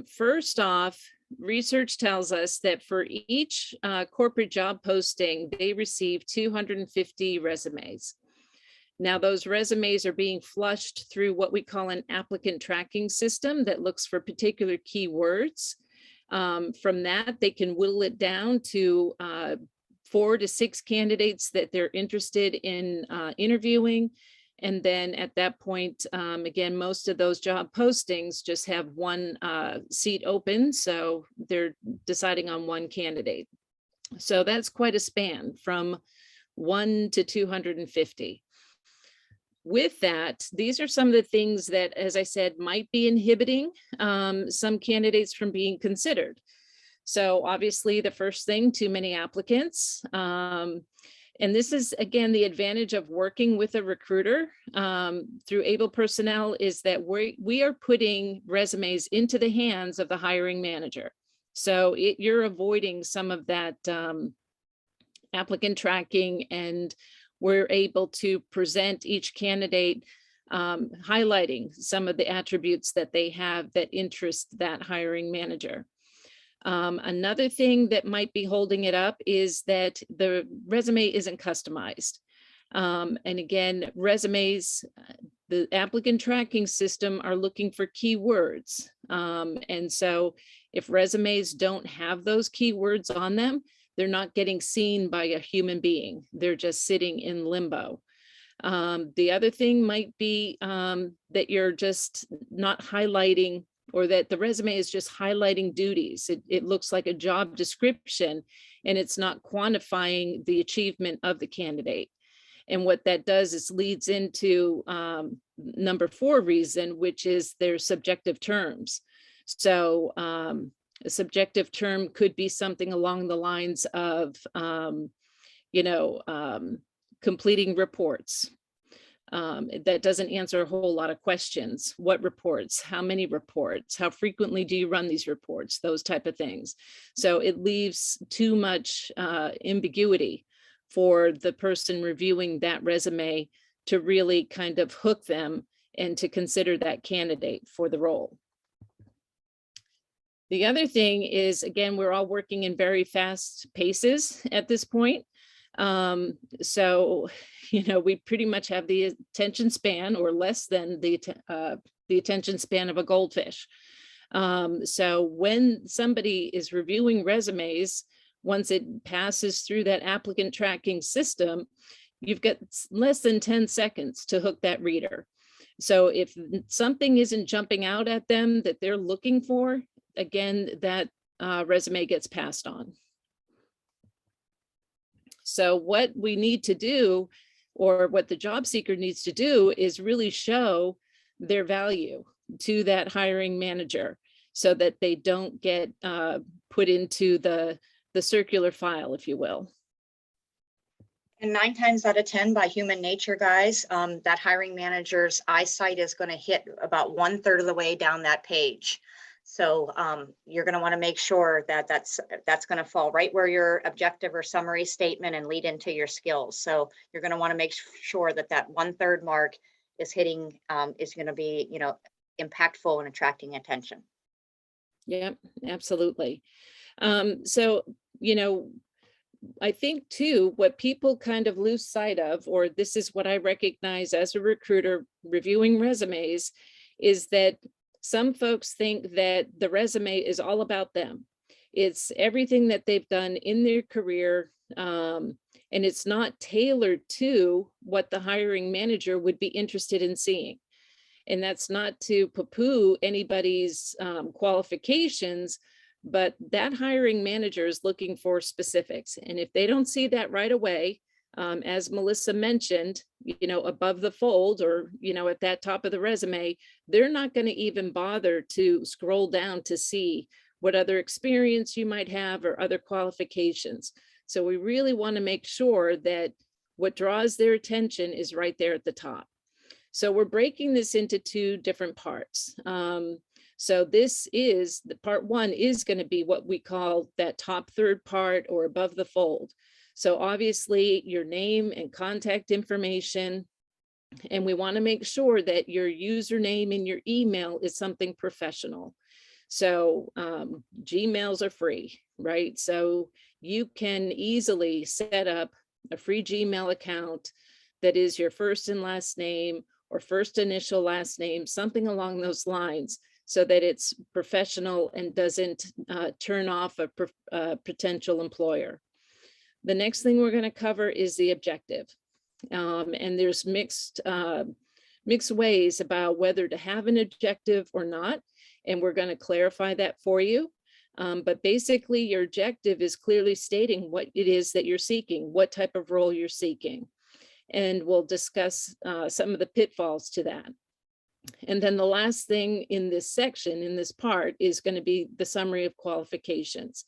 First off, research tells us that for each corporate job posting, they receive 250 resumes. Now, those resumes are being flushed through what we call an applicant tracking system that looks for particular keywords. From that, they can whittle it down to 4 to 6 candidates that they're interested in interviewing. And then at that point, again, most of those job postings just have one seat open. So they're deciding on one candidate. So that's quite a span from 1 to 250. With that, these are some of the things that, as I said, might be inhibiting some candidates from being considered. So obviously the first thing, too many applicants. And this is, again, the advantage of working with a recruiter through Abel Personnel is that we are putting resumes into the hands of the hiring manager. So you're avoiding some of that applicant tracking, and we're able to present each candidate highlighting some of the attributes that they have that interest that hiring manager. Another thing that might be holding it up is that the resume isn't customized. And again, resumes, the applicant tracking system are looking for keywords. And so if resumes don't have those keywords on them, they're not getting seen by a human being. They're just sitting in limbo. The other thing might be that you're just not highlighting, or that the resume is just highlighting duties. It looks like a job description, and it's not quantifying the achievement of the candidate. And what that does is leads into number 4 reason, which is their subjective terms. So a subjective term could be something along the lines of, completing reports. That doesn't answer a whole lot of questions. What reports? How many reports? How frequently do you run these reports? Those type of things. So it leaves too much ambiguity for the person reviewing that resume to really kind of hook them and to consider that candidate for the role. The other thing is, again, we're all working in very fast paces at this point. So, we pretty much have the attention span, or less than the attention span of a goldfish. So when somebody is reviewing resumes, once it passes through that applicant tracking system, you've got less than 10 seconds to hook that reader. So if something isn't jumping out at them that they're looking for, again, that resume gets passed on. So what we need to do, or what the job seeker needs to do, is really show their value to that hiring manager so that they don't get put into the circular file, if you will. And 9 times out of 10, by human nature, guys, that hiring manager's eyesight is going to hit about 1/3 of the way down that page. So you're going to want to make sure that that's going to fall right where your objective or summary statement and lead into your skills. So you're going to want to make sure that that 1/3 mark is hitting, is going to be, impactful and attracting attention. Yeah, absolutely. So, I think too, what people kind of lose sight of, or this is what I recognize as a recruiter reviewing resumes, is that some folks think that the resume is all about them. It's everything that they've done in their career, and it's not tailored to what the hiring manager would be interested in seeing. And that's not to poo-poo anybody's qualifications, but that hiring manager is looking for specifics. And if they don't see that right away, as Melissa mentioned, above the fold, or, at that top of the resume, they're not going to even bother to scroll down to see what other experience you might have or other qualifications. So we really want to make sure that what draws their attention is right there at the top. So we're breaking this into 2 different parts. So this is the part 1 is going to be what we call that top 3rd part, or above the fold. So obviously your name and contact information, and we want to make sure that your username and your email is something professional. So Gmails are free, right? So you can easily set up a free Gmail account that is your first and last name or first initial last name, something along those lines, so that it's professional and doesn't turn off a potential employer. The next thing we're going to cover is the objective. And there's mixed ways about whether to have an objective or not. And we're going to clarify that for you. But basically, your objective is clearly stating what it is that you're seeking, what type of role you're seeking. And we'll discuss some of the pitfalls to that. And then the last thing in this section, in this part, is going to be the summary of qualifications.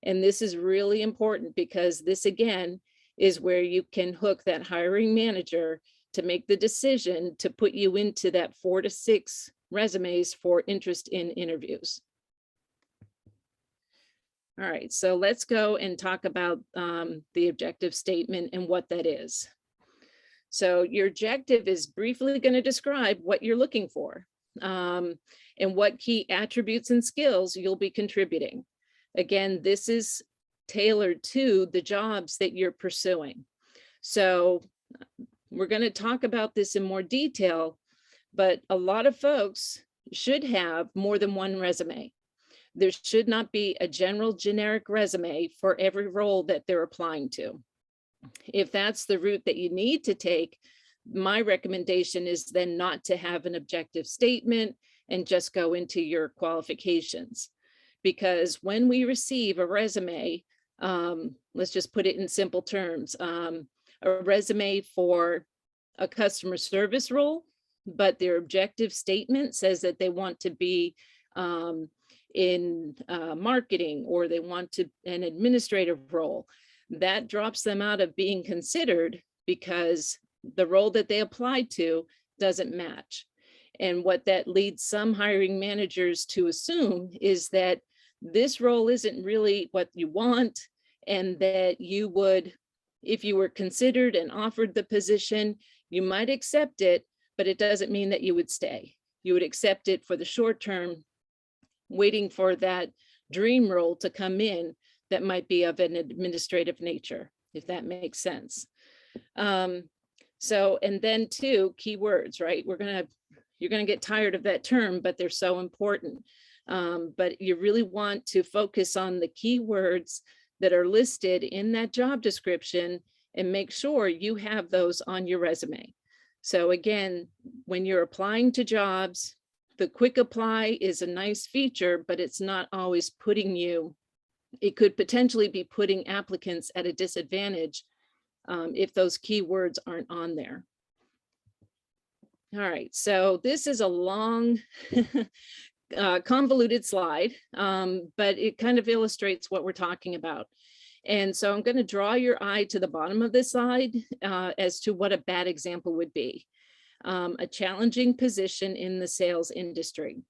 And this is really important because this, again, is where you can hook that hiring manager to make the decision to put you into that 4 to 6 resumes for interest in interviews. All right, so let's go and talk about the objective statement and what that is. So your objective is briefly going to describe what you're looking for and what key attributes and skills you'll be contributing. Again, this is tailored to the jobs that you're pursuing. So we're going to talk about this in more detail, but a lot of folks should have more than one resume. There should not be a general generic resume for every role that they're applying to. If that's the route that you need to take, my recommendation is then not to have an objective statement and just go into your qualifications. Because when we receive a resume, let's just put it in simple terms, a resume for a customer service role, but their objective statement says that they want to be in marketing, or they want to an administrative role, that drops them out of being considered because the role that they applied to doesn't match. And what that leads some hiring managers to assume is that this role isn't really what you want, and that you would, if you were considered and offered the position, you might accept it, but it doesn't mean that you would stay. You would accept it for the short term, waiting for that dream role to come in that might be of an administrative nature, if that makes sense. So, and then two keywords, right? You're gonna get tired of that term, but they're so important. But you really want to focus on the keywords that are listed in that job description and make sure you have those on your resume. So again, when you're applying to jobs, the quick apply is a nice feature, but it's not always putting you, it could potentially be putting applicants at a disadvantage if those keywords aren't on there. All right, so this is a long, convoluted slide, but it kind of illustrates what we're talking about. And so I'm going to draw your eye to the bottom of this slide as to what a bad example would be. A challenging position in the sales industry.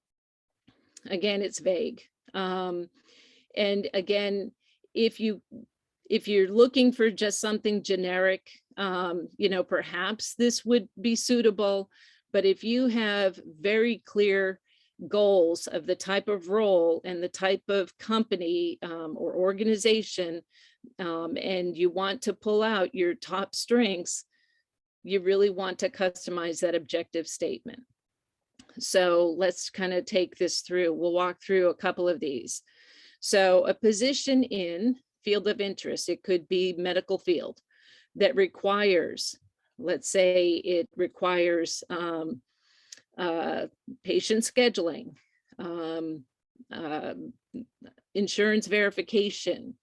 Again, it's vague. And again, if you're looking for just something generic, perhaps this would be suitable. But if you have very clear goals of the type of role and the type of company or organization, and you want to pull out your top strengths, you really want to customize that objective statement. So let's kind of take this through. We'll walk through a couple of these. So a position in field of interest, it could be medical field, that requires, let's say it requires patient scheduling, insurance verification,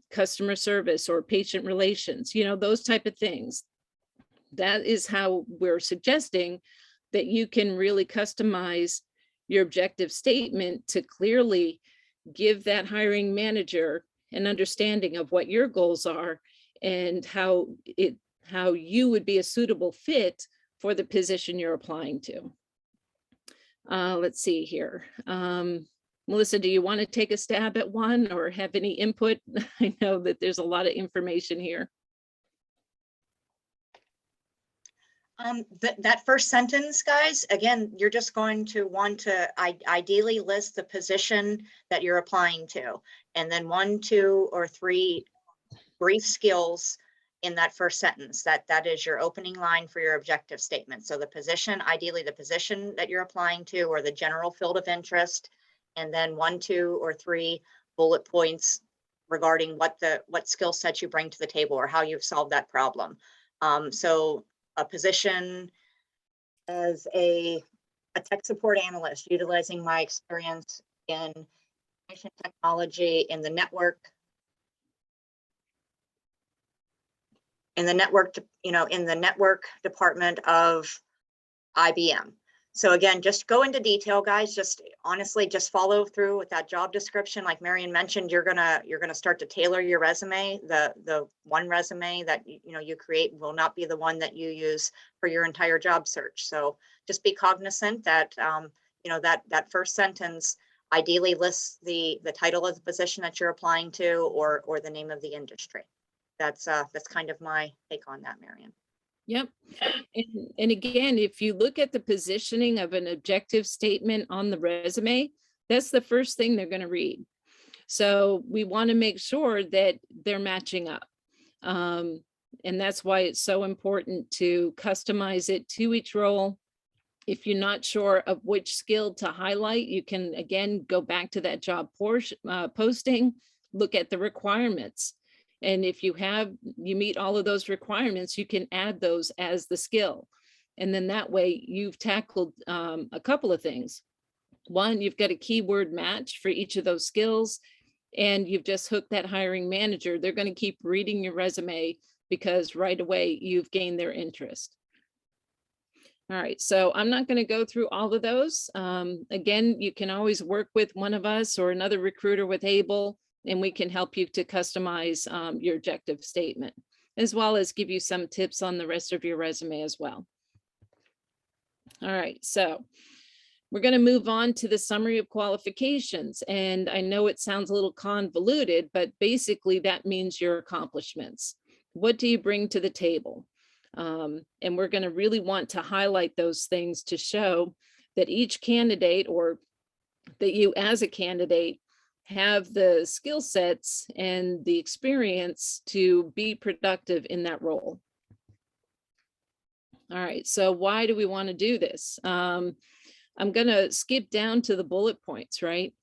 customer service or patient relations, those type of things. That is how we're suggesting that you can really customize your objective statement to clearly give that hiring manager an understanding of what your goals are and how you would be a suitable fit for the position you're applying to. Let's see here. Melissa, do you want to take a stab at one or have any input? I know that there's a lot of information here. That first sentence, guys, again, you're just going to want to ideally list the position that you're applying to, and then 1, 2, or 3 brief skills in that first sentence. That is your opening line for your objective statement. So the position, ideally the position that you're applying to, or the general field of interest, and then 1, 2, or 3 bullet points regarding what skill sets you bring to the table or how you've solved that problem. So a position as a tech support analyst, utilizing my experience in information technology in the network, in the network department of IBM. So again, just go into detail, guys. Just honestly, just follow through with that job description. Like Marion mentioned, you're gonna start to tailor your resume. The one resume that you create will not be the one that you use for your entire job search. So just be cognizant that that first sentence ideally lists the title of the position that you're applying to, or the name of the industry. That's kind of my take on that, Marion. Yep. And again, if you look at the positioning of an objective statement on the resume, that's the first thing they're going to read. So we want to make sure that they're matching up. And that's why it's so important to customize it to each role. If you're not sure of which skill to highlight, you can again go back to that job posting, look at the requirements. And if you meet all of those requirements, you can add those as the skill. And then that way you've tackled a couple of things. One, you've got a keyword match for each of those skills, and you've just hooked that hiring manager. They're going to keep reading your resume because right away you've gained their interest. All right, so I'm not going to go through all of those. Again, you can always work with one of us or another recruiter with Abel, and we can help you to customize your objective statement, as well as give you some tips on the rest of your resume as well. All right, so we're going to move on to the summary of qualifications. And I know it sounds a little convoluted, but basically that means your accomplishments. What do you bring to the table? And we're going to really want to highlight those things to show that each candidate, or that you as a candidate, have the skill sets and the experience to be productive in that role. All right, so why do we want to do this? I'm going to skip down to the bullet points, right?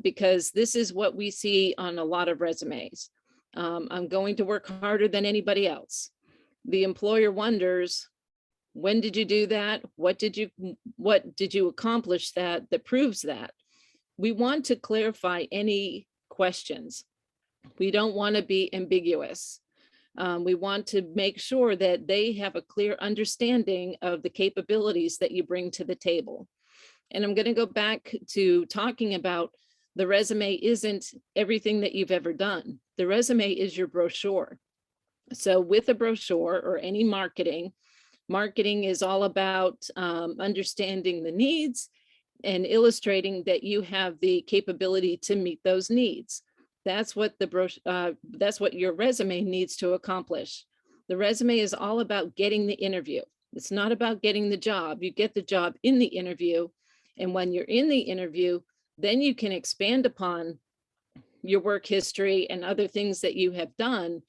Because this is what we see on a lot of resumes. I'm going to work harder than anybody else. The employer wonders, when did you do that? What did you accomplish that proves that? We want to clarify any questions. We don't want to be ambiguous. We want to make sure that they have a clear understanding of the capabilities that you bring to the table. And I'm going to go back to talking about the resume isn't everything that you've ever done. The resume is your brochure. So with a brochure or any marketing is all about understanding the needs and illustrating that you have the capability to meet those needs. That's what that's what your resume needs to accomplish. The resume is all about getting the interview. It's not about getting the job. You get the job in the interview. And when you're in the interview, then you can expand upon your work history and other things that you have done.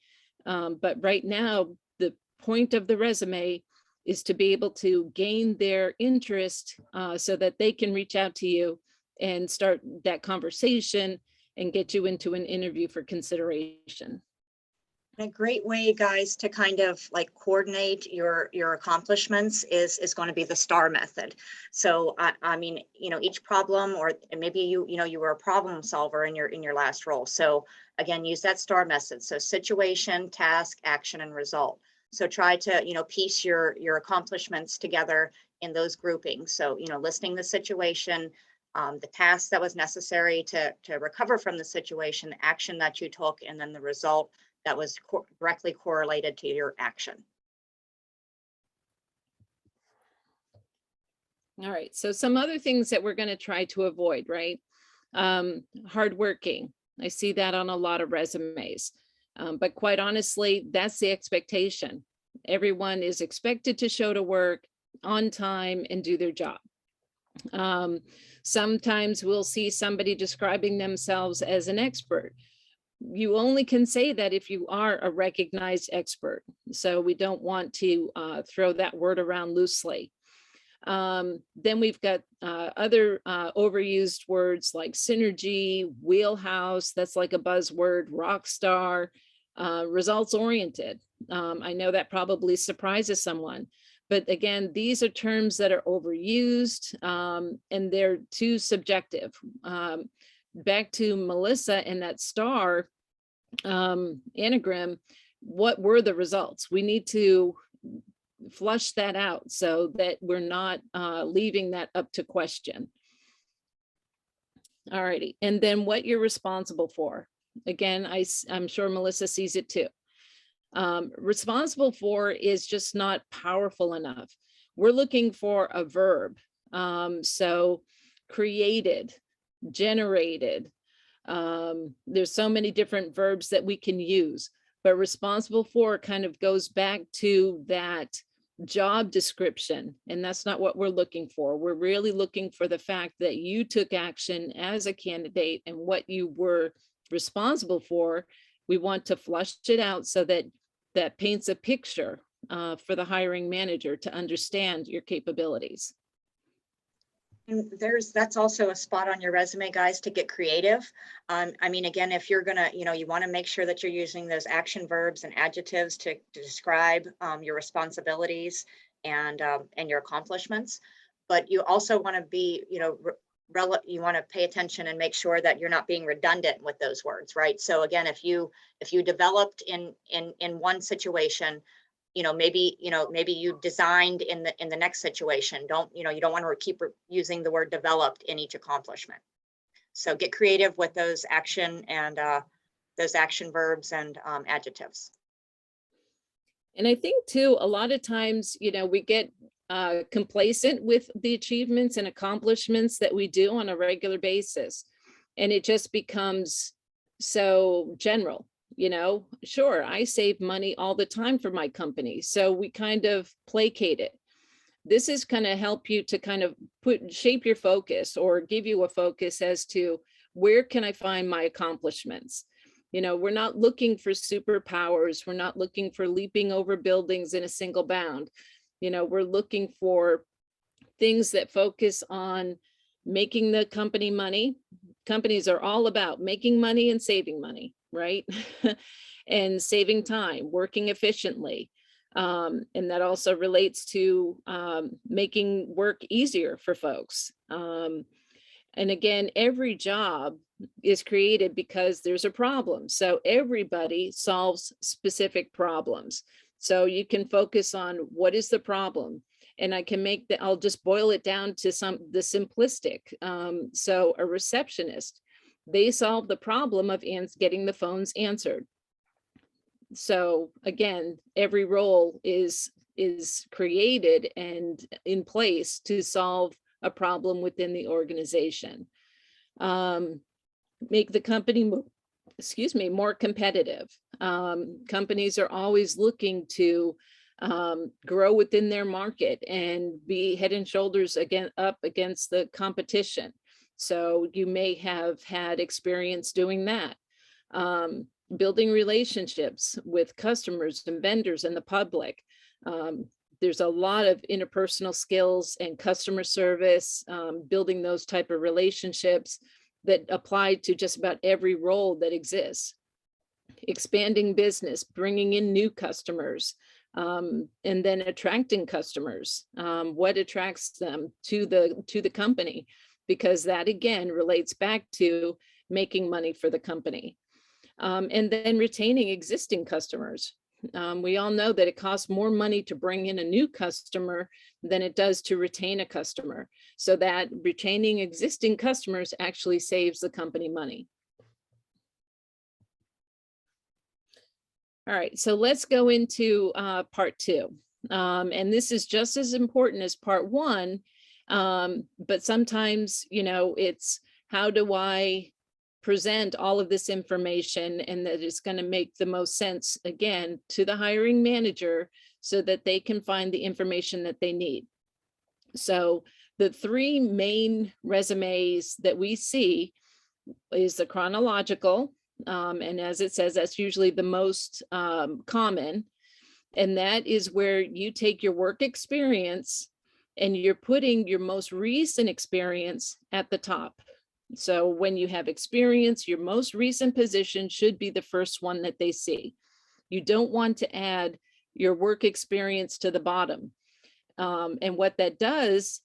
But right now, the point of the resume is to be able to gain their interest so that they can reach out to you and start that conversation and get you into an interview for consideration. A great way, guys, to kind of like coordinate your accomplishments is going to be the STAR method. So I mean, each problem, or maybe you were a problem solver in your last role. So again, use that STAR method. So situation, task, action, and result. So try to piece your accomplishments together in those groupings. So listing the situation, the task that was necessary to recover from the situation, the action that you took, and then the result that was directly correlated to your action. All right, so some other things that we're going to try to avoid, right? Hardworking. I see that on a lot of resumes. But quite honestly, that's the expectation. Everyone is expected to show to work on time and do their job. Sometimes we'll see somebody describing themselves as an expert. You only can say that if you are a recognized expert. So we don't want to throw that word around loosely. Then we've got other overused words like synergy, wheelhouse, that's like a buzzword, rock star, results oriented. I know that probably surprises someone, but again, these are terms that are overused and they're too subjective. Back to Melissa and that star anagram, what were the results? We need to flush that out so that we're not leaving that up to question. All righty, and then what you're responsible for. Again, I'm sure Melissa sees it too. Responsible for is just not powerful enough. We're looking for a verb. So created, generated. There's so many different verbs that we can use, but responsible for kind of goes back to that job description. And that's not what we're looking for. We're really looking for the fact that you took action as a candidate and what you were responsible for. We want to flush it out so that that paints a picture for the hiring manager to understand your capabilities. And that's also a spot on your resume, guys, to get creative. I mean, again, if you're gonna, you want to make sure that you're using those action verbs and adjectives to describe your responsibilities and your accomplishments. But you also want to be, you want to pay attention and make sure that you're not being redundant with those words, right? So again, if you developed in one situation, maybe you designed in the next situation. You don't want to keep using the word developed in each accomplishment. So get creative with those action and those action verbs and adjectives. And I think too, a lot of times, we get complacent with the achievements and accomplishments that we do on a regular basis. And it just becomes so general. Sure, I save money all the time for my company. So we kind of placate it. This is going to help you to kind of shape your focus or give you a focus as to where can I find my accomplishments? We're not looking for superpowers. We're not looking for leaping over buildings in a single bound. We're looking for things that focus on making the company money. Companies are all about making money and saving money, right? And saving time, working efficiently. And that also relates to making work easier for folks. And again, every job is created because there's a problem. So everybody solves specific problems. So you can focus on what is the problem. And I can I'll just boil it down to the simplistic. So a receptionist, they solve the problem of getting the phones answered. So again, every role is created and in place to solve a problem within the organization. Make the company more competitive. Companies are always looking to grow within their market and be head and shoulders up against the competition. So you may have had experience doing that. Building relationships with customers and vendors and the public. There's a lot of interpersonal skills and customer service, building those type of relationships that apply to just about every role that exists. Expanding business, bringing in new customers, and then attracting customers. What attracts them to the company? Because that again relates back to making money for the company. And then retaining existing customers. We all know that it costs more money to bring in a new customer than it does to retain a customer. So that retaining existing customers actually saves the company money. All right, so let's go into part two. And this is just as important as part one, but sometimes, it's how do I present all of this information and that it's going to make the most sense, again, to the hiring manager so that they can find the information that they need. So the three main resumes that we see is the chronological, and as it says, that's usually the most common. And that is where you take your work experience and you're putting your most recent experience at the top. So when you have experience, your most recent position should be the first one that they see. You don't want to add your work experience to the bottom. And what that does,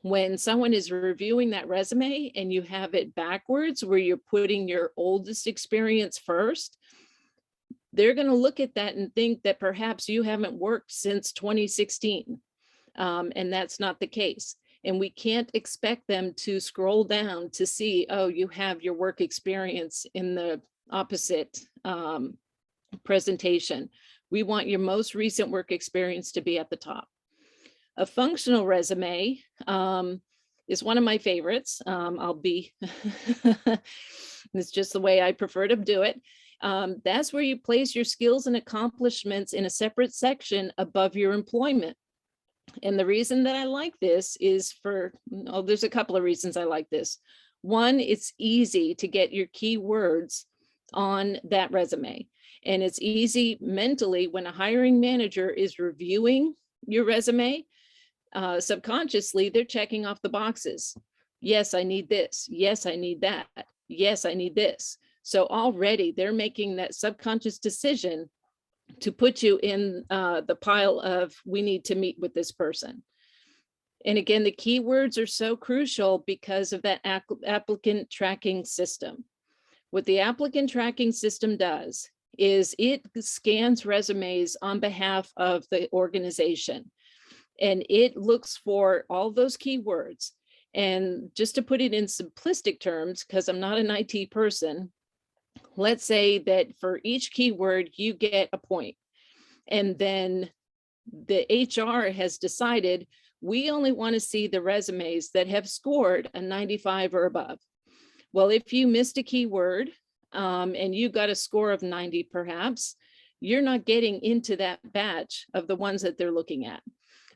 when someone is reviewing that resume and you have it backwards, where you're putting your oldest experience first, they're going to look at that and think that perhaps you haven't worked since 2016. And that's not the case. And we can't expect them to scroll down to see, oh, you have your work experience in the opposite presentation. We want your most recent work experience to be at the top. A functional resume is one of my favorites. It's just the way I prefer to do it. That's where you place your skills and accomplishments in a separate section above your employment. And the reason that I like this is there's a couple of reasons I like this. One, it's easy to get your keywords on that resume. And it's easy mentally when a hiring manager is reviewing your resume. Subconsciously, they're checking off the boxes. Yes, I need this. Yes, I need that. Yes, I need this. So already they're making that subconscious decision to put you in the pile of, we need to meet with this person. And again, the keywords are so crucial because of that applicant tracking system. What the applicant tracking system does is it scans resumes on behalf of the organization. And it looks for all those keywords. And just to put it in simplistic terms, because I'm not an IT person, let's say that for each keyword, you get a point. And then the HR has decided we only want to see the resumes that have scored a 95 or above. Well, if you missed a keyword and you got a score of 90, perhaps, you're not getting into that batch of the ones that they're looking at.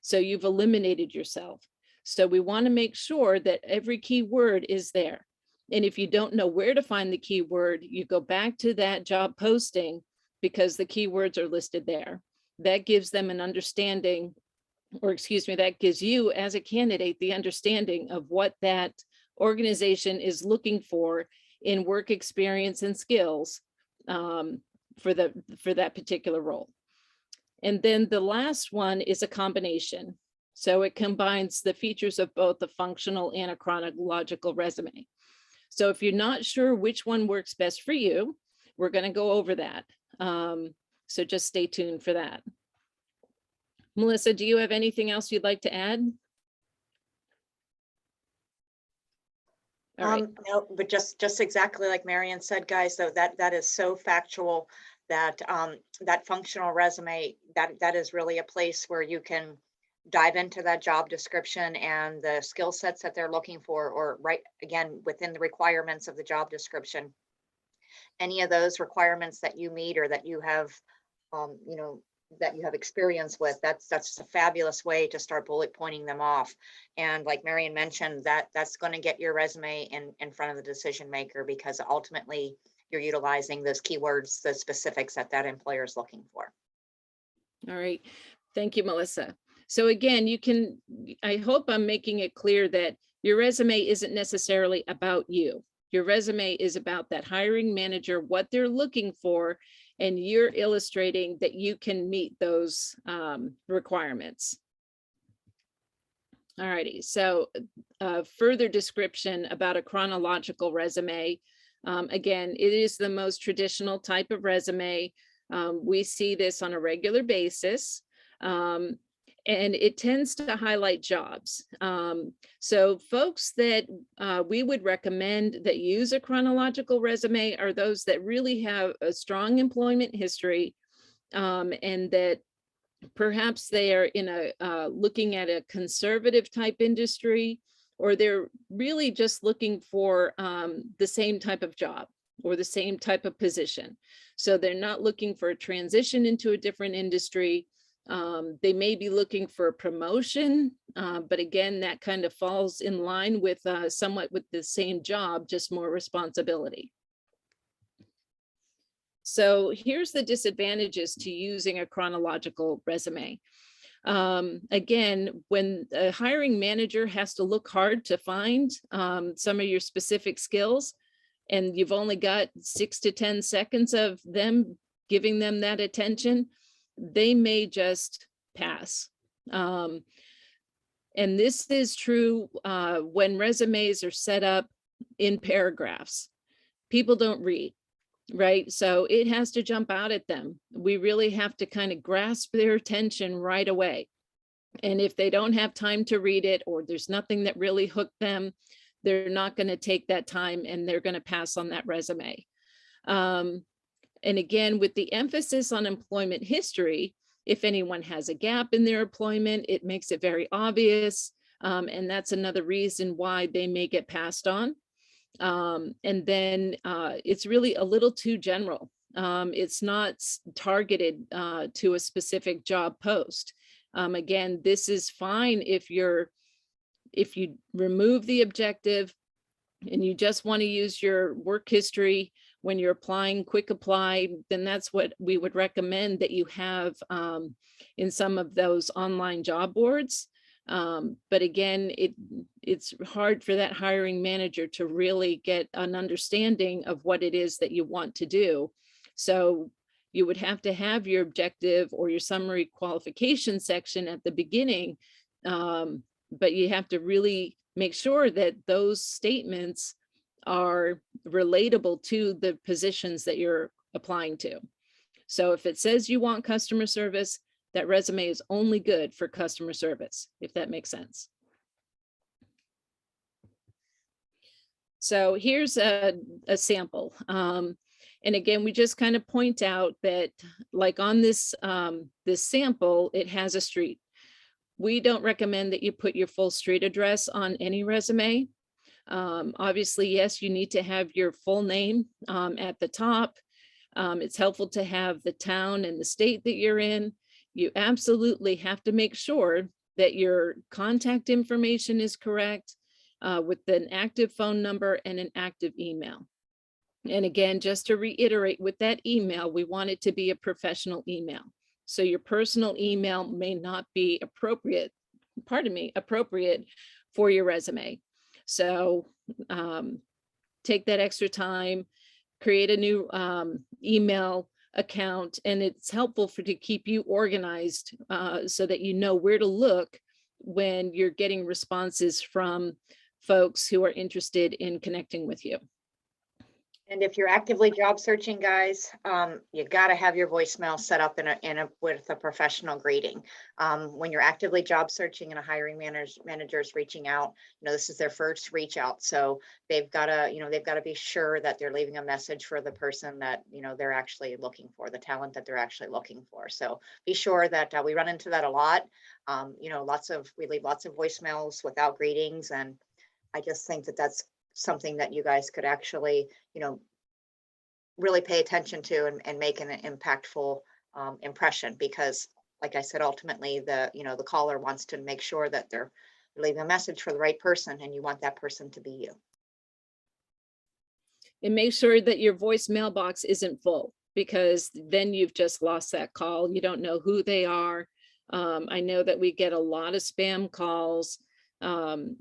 So you've eliminated yourself. So we want to make sure that every keyword is there. And if you don't know where to find the keyword, you go back to that job posting because the keywords are listed there. That gives them an understanding, or excuse me, that gives you as a candidate the understanding of what that organization is looking for in work experience and skills for that particular role. And then the last one is a combination. So it combines the features of both a functional and a chronological resume. So if you're not sure which one works best for you, we're going to go over that. So just stay tuned for that. Melissa, do you have anything else you'd like to add? All right. No, but just exactly like Marian said, guys, though, that is so factual that that functional resume, that is really a place where you can dive into that job description and the skill sets that they're looking for, or right again within the requirements of the job description. Any of those requirements that you meet or that you have, that you have experience with, that's a fabulous way to start bullet pointing them off. And like Marian mentioned, that's going to get your resume in front of the decision maker, because ultimately you're utilizing those keywords, the specifics that employer is looking for. All right. Thank you, Melissa. So again, I hope I'm making it clear that your resume isn't necessarily about you. Your resume is about that hiring manager, what they're looking for, and you're illustrating that you can meet those requirements. All righty. So further description about a chronological resume. Again, it is the most traditional type of resume. We see this on a regular basis. And it tends to highlight jobs. So folks that we would recommend that use a chronological resume are those that really have a strong employment history, and that perhaps they are in looking at a conservative type industry, or they're really just looking for the same type of job or the same type of position. So they're not looking for a transition into a different industry. They may be looking for a promotion, but again, that kind of falls in line with somewhat with the same job, just more responsibility. So here's the disadvantages to using a chronological resume. Again, when a hiring manager has to look hard to find some of your specific skills, and you've only got 6 to 10 seconds of them giving them that attention, they may just pass. And this is true when resumes are set up in paragraphs. People don't read, right? So it has to jump out at them. We really have to kind of grasp their attention right away. And if they don't have time to read it, or there's nothing that really hooked them, they're not going to take that time and they're going to pass on that resume. And again, with the emphasis on employment history, if anyone has a gap in their employment, it makes it very obvious. And that's another reason why they may get passed on. And then it's really a little too general. It's not targeted to a specific job post. Again, this is fine if you remove the objective and you just want to use your work history when you're applying quick apply, then that's what we would recommend that you have in some of those online job boards. But again, it's hard for that hiring manager to really get an understanding of what it is that you want to do. So you would have to have your objective or your summary qualification section at the beginning, but you have to really make sure that those statements are relatable to the positions that you're applying to. So if it says you want customer service, that resume is only good for customer service, if that makes sense. So here's a sample. And again, we just kind of point out that like on this, this sample, it has a street. We don't recommend that you put your full street address on any resume. Obviously, yes, you need to have your full name at the top. It's helpful to have the town and the state that you're in. You absolutely have to make sure that your contact information is correct with an active phone number and an active email. And again, just to reiterate with that email, we want it to be a professional email. So your personal email may not be appropriate for your resume. So take that extra time, create a new email account, and it's helpful to keep you organized so that you know where to look when you're getting responses from folks who are interested in connecting with you. And if you're actively job searching, guys, you got to have your voicemail set up with a professional greeting. When you're actively job searching and a hiring manager is reaching out, this is their first reach out. So they've got to be sure that they're leaving a message for the person that, they're actually looking for, the talent that they're actually looking for. So be sure that we run into that a lot. We leave lots of voicemails without greetings. And I just think that that's something that you guys could actually, really pay attention to and make an impactful impression, because like I said, ultimately the caller wants to make sure that they're leaving a message for the right person, and you want that person to be you. And make sure that your voicemail box isn't full, because then you've just lost that call. You don't know who they are. I know that we get a lot of spam calls.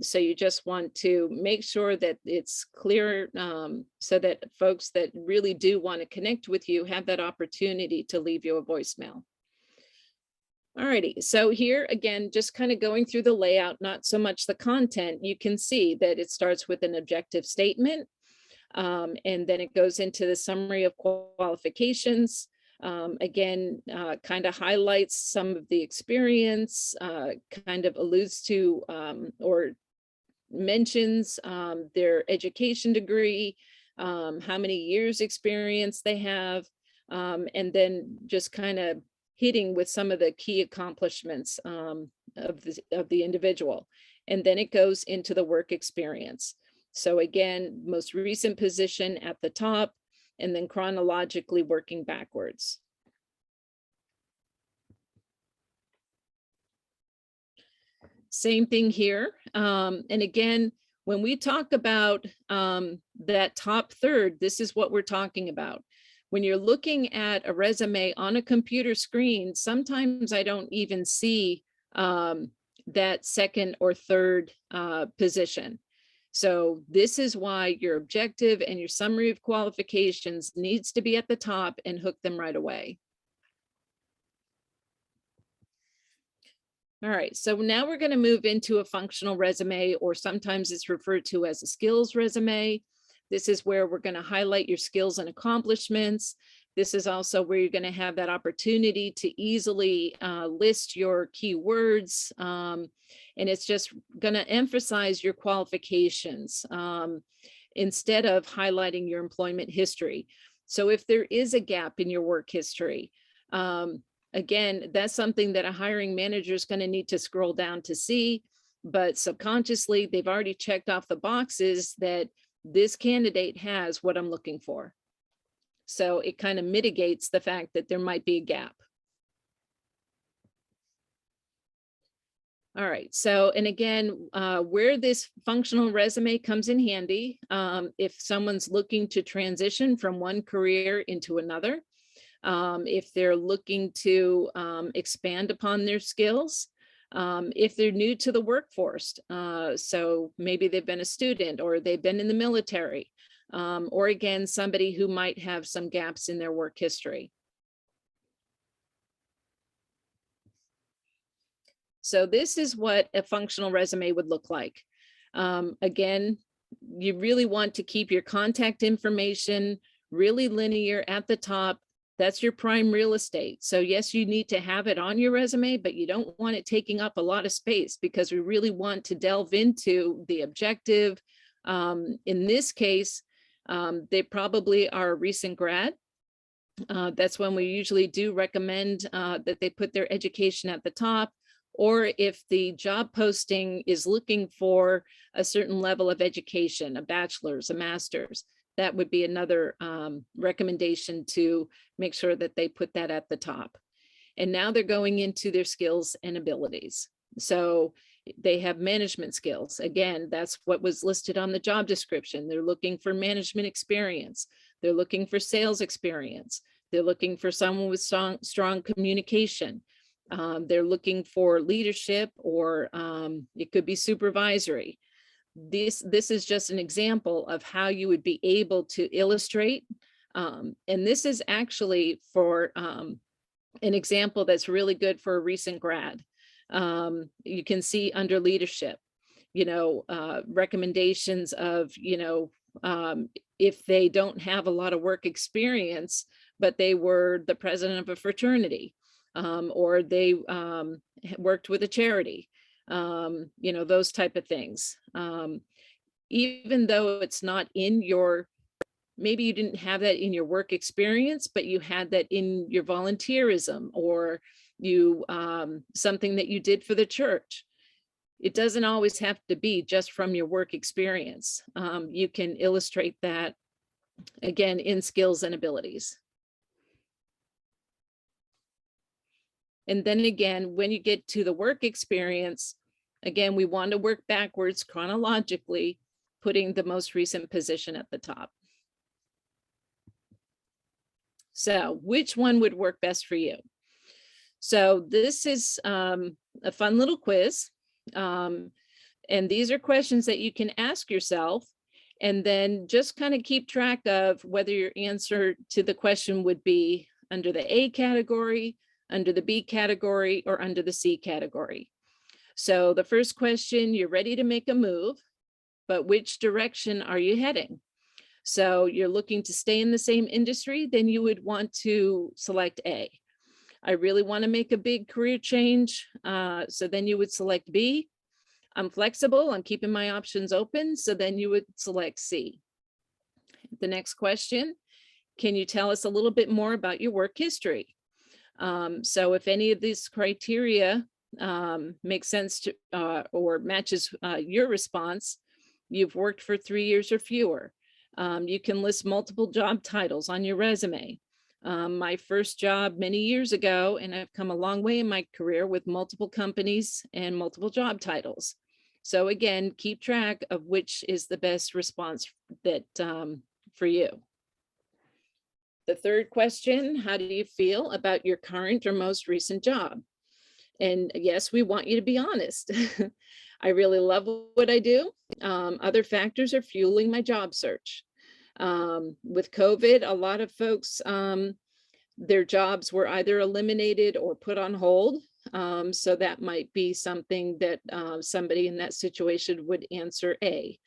So you just want to make sure that it's clear so that folks that really do want to connect with you have that opportunity to leave you a voicemail. All righty, so here again, just kind of going through the layout, not so much the content. You can see that it starts with an objective statement, and then it goes into the summary of qualifications. Again, kind of highlights some of the experience, kind of alludes to or mentions their education degree, how many years experience they have, and then just kind of hitting with some of the key accomplishments of the individual. And then it goes into the work experience. So again, most recent position at the top, and then chronologically working backwards. Same thing here. And again, when we talk about that top third, this is what we're talking about. When you're looking at a resume on a computer screen, sometimes I don't even see that second or third position. So this is why your objective and your summary of qualifications needs to be at the top and hook them right away. All right, so now we're going to move into a functional resume, or sometimes it's referred to as a skills resume. This is where we're going to highlight your skills and accomplishments. This is also where you're going to have that opportunity to easily list your keywords. And it's just going to emphasize your qualifications instead of highlighting your employment history. So if there is a gap in your work history, again, that's something that a hiring manager is going to need to scroll down to see, but subconsciously they've already checked off the boxes that this candidate has what I'm looking for. So it kind of mitigates the fact that there might be a gap. All right, so, and again, where this functional resume comes in handy, if someone's looking to transition from one career into another, if they're looking to expand upon their skills, if they're new to the workforce, so maybe they've been a student or they've been in the military, or again, somebody who might have some gaps in their work history. So this is what a functional resume would look like. Again, you really want to keep your contact information really linear at the top. That's your prime real estate. So yes, you need to have it on your resume, but you don't want it taking up a lot of space because we really want to delve into the objective. In this case, they probably are a recent grad. That's when we usually do recommend that they put their education at the top, or if the job posting is looking for a certain level of education, a bachelor's, a master's, that would be another recommendation to make sure that they put that at the top. And now they're going into their skills and abilities. So they have management skills. Again, that's what was listed on the job description. They're looking for management experience. They're looking for sales experience. They're looking for someone with strong communication. They're looking for leadership, or it could be supervisory. This is just an example of how you would be able to illustrate. And this is actually for an example that's really good for a recent grad. You can see under leadership, recommendations of, if they don't have a lot of work experience, but they were the president of a fraternity, or they worked with a charity, those type of things. Even though it's not in your, maybe you didn't have that in your work experience, but you had that in your volunteerism, or you something that you did for the church. It doesn't always have to be just from your work experience. You can illustrate that again in skills and abilities. And then again, when you get to the work experience, again, we want to work backwards chronologically, putting the most recent position at the top. So which one would work best for you? So this is a fun little quiz. And these are questions that you can ask yourself, and then just kind of keep track of whether your answer to the question would be under the A category, under the B category, or under the C category. So the first question, you're ready to make a move, but which direction are you heading? So you're looking to stay in the same industry, then you would want to select A. I really want to make a big career change, so then you would select B. I'm flexible, I'm keeping my options open, so then you would select C. The next question, can you tell us a little bit more about your work history? So if any of these criteria makes sense to or matches your response, you've worked for 3 years or fewer. You can list multiple job titles on your resume. My first job many years ago, and I've come a long way in my career with multiple companies and multiple job titles. So again, keep track of which is the best response that for you. The third question, how do you feel about your current or most recent job? And yes, we want you to be honest. I really love what I do. Other factors are fueling my job search. With COVID, a lot of folks, their jobs were either eliminated or put on hold. So that might be something that somebody in that situation would answer A.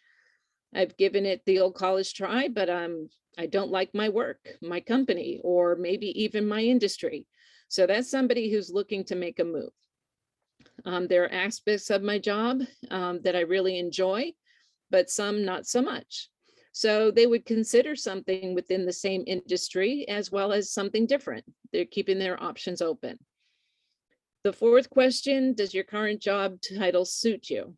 I've given it the old college try, but I don't like my work, my company, or maybe even my industry. So that's somebody who's looking to make a move. There are aspects of my job that I really enjoy, but some not so much. So they would consider something within the same industry as well as something different. They're keeping their options open. The fourth question, does your current job title suit you?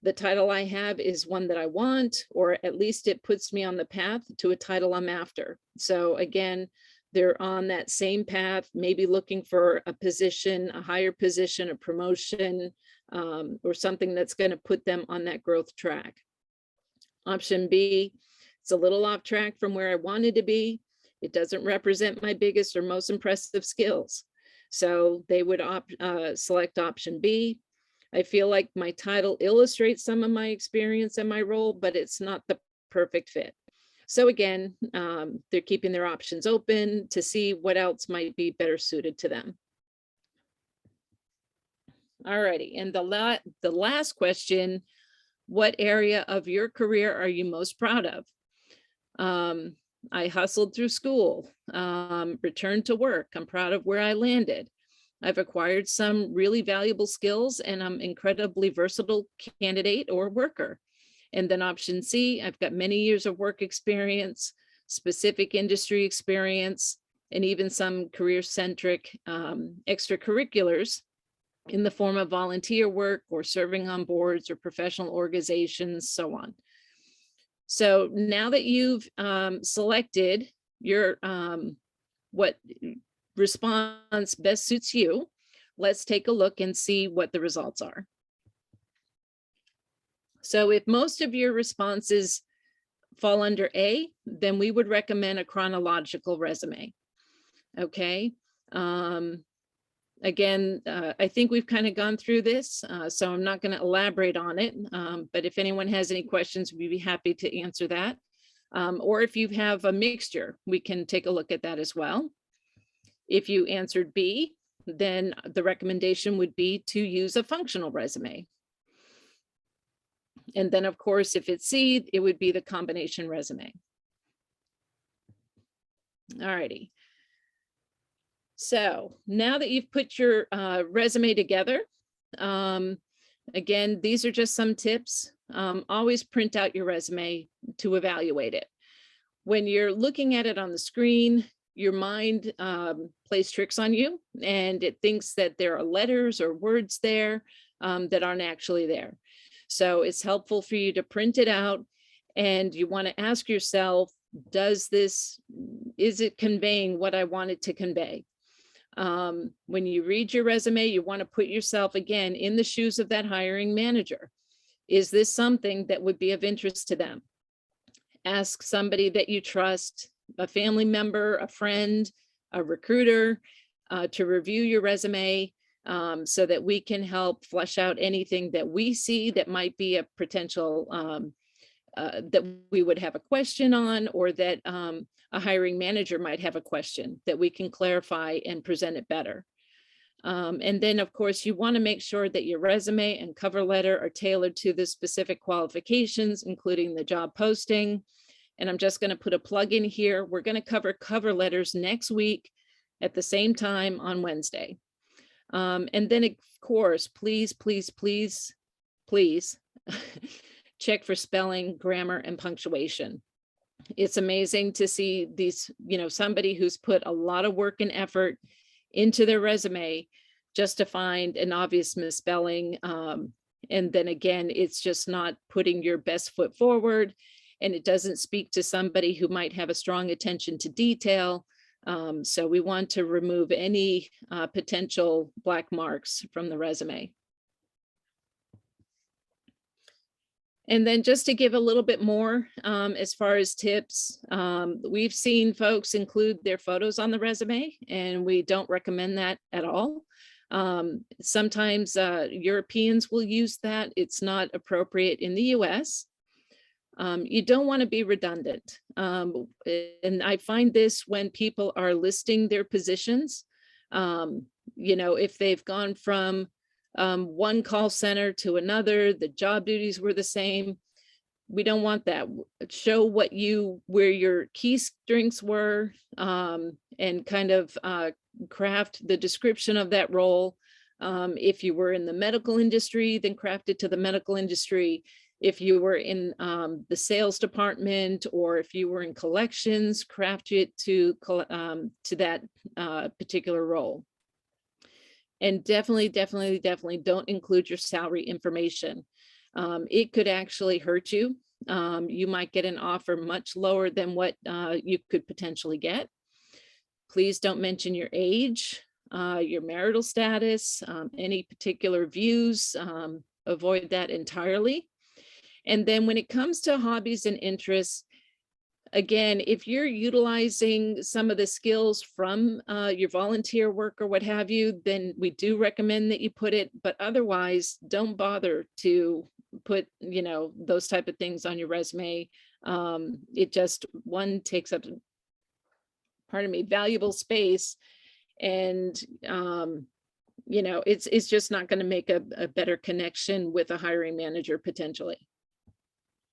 The title I have is one that I want, or at least it puts me on the path to a title I'm after. So again, they're on that same path, maybe looking for a position, a higher position, a promotion, or something that's going to put them on that growth track. Option B, it's a little off track from where I wanted to be. It doesn't represent my biggest or most impressive skills. So they would select option B. I feel like my title illustrates some of my experience and my role, but it's not the perfect fit. So again, they're keeping their options open to see what else might be better suited to them. All righty, and the last question, what area of your career are you most proud of? I hustled through school, returned to work. I'm proud of where I landed. I've acquired some really valuable skills and I'm incredibly versatile candidate or worker. And then option C, I've got many years of work experience, specific industry experience, and even some career-centric extracurriculars in the form of volunteer work or serving on boards or professional organizations, so on. So now that you've selected your what response best suits you, let's take a look and see what the results are. So if most of your responses fall under A, then we would recommend a chronological resume. Okay. Again, I think we've kind of gone through this, so I'm not going to elaborate on it. But if anyone has any questions, we'd be happy to answer that. Or if you have a mixture, we can take a look at that as well. If you answered B, then the recommendation would be to use a functional resume. And then, of course, if it's C, it would be the combination resume. All righty. So now that you've put your resume together, again, these are just some tips. Always print out your resume to evaluate it. When you're looking at it on the screen, your mind plays tricks on you and it thinks that there are letters or words there that aren't actually there. So it's helpful for you to print it out and you want to ask yourself, is it conveying what I want it to convey? When you read your resume, you want to put yourself again in the shoes of that hiring manager. Is this something that would be of interest to them? Ask somebody that you trust, a family member, a friend, a recruiter, to review your resume so that we can help flesh out anything that we see that might be a potential that we would have a question on, or that a hiring manager might have a question that we can clarify and present it better. And then, of course, you want to make sure that your resume and cover letter are tailored to the specific qualifications, including the job posting. And I'm just going to put a plug in here. We're going to cover cover letters next week at the same time on Wednesday. And then, of course, please check for spelling, grammar, and punctuation. It's amazing to see these, somebody who's put a lot of work and effort into their resume just to find an obvious misspelling. And then again, it's just not putting your best foot forward, and it doesn't speak to somebody who might have a strong attention to detail. So we want to remove any potential black marks from the resume. And then just to give a little bit more as far as tips, we've seen folks include their photos on the resume, and we don't recommend that at all. Sometimes Europeans will use that. It's not appropriate in the US. You don't want to be redundant. And I find this when people are listing their positions. If they've gone from one call center to another, the job duties were the same. We don't want that. Show where your key strengths were, and kind of craft the description of that role. If you were in the medical industry, then craft it to the medical industry. If you were in the sales department, or if you were in collections, craft it to that particular role. And definitely don't include your salary information. It could actually hurt you. You might get an offer much lower than what you could potentially get. Please don't mention your age, your marital status, any particular views. Avoid that entirely. And then when it comes to hobbies and interests, again, if you're utilizing some of the skills from your volunteer work or what have you, then we do recommend that you put it, but otherwise don't bother to put, those type of things on your resume. It just, one, takes up, valuable space, and it's just not going to make a better connection with a hiring manager potentially.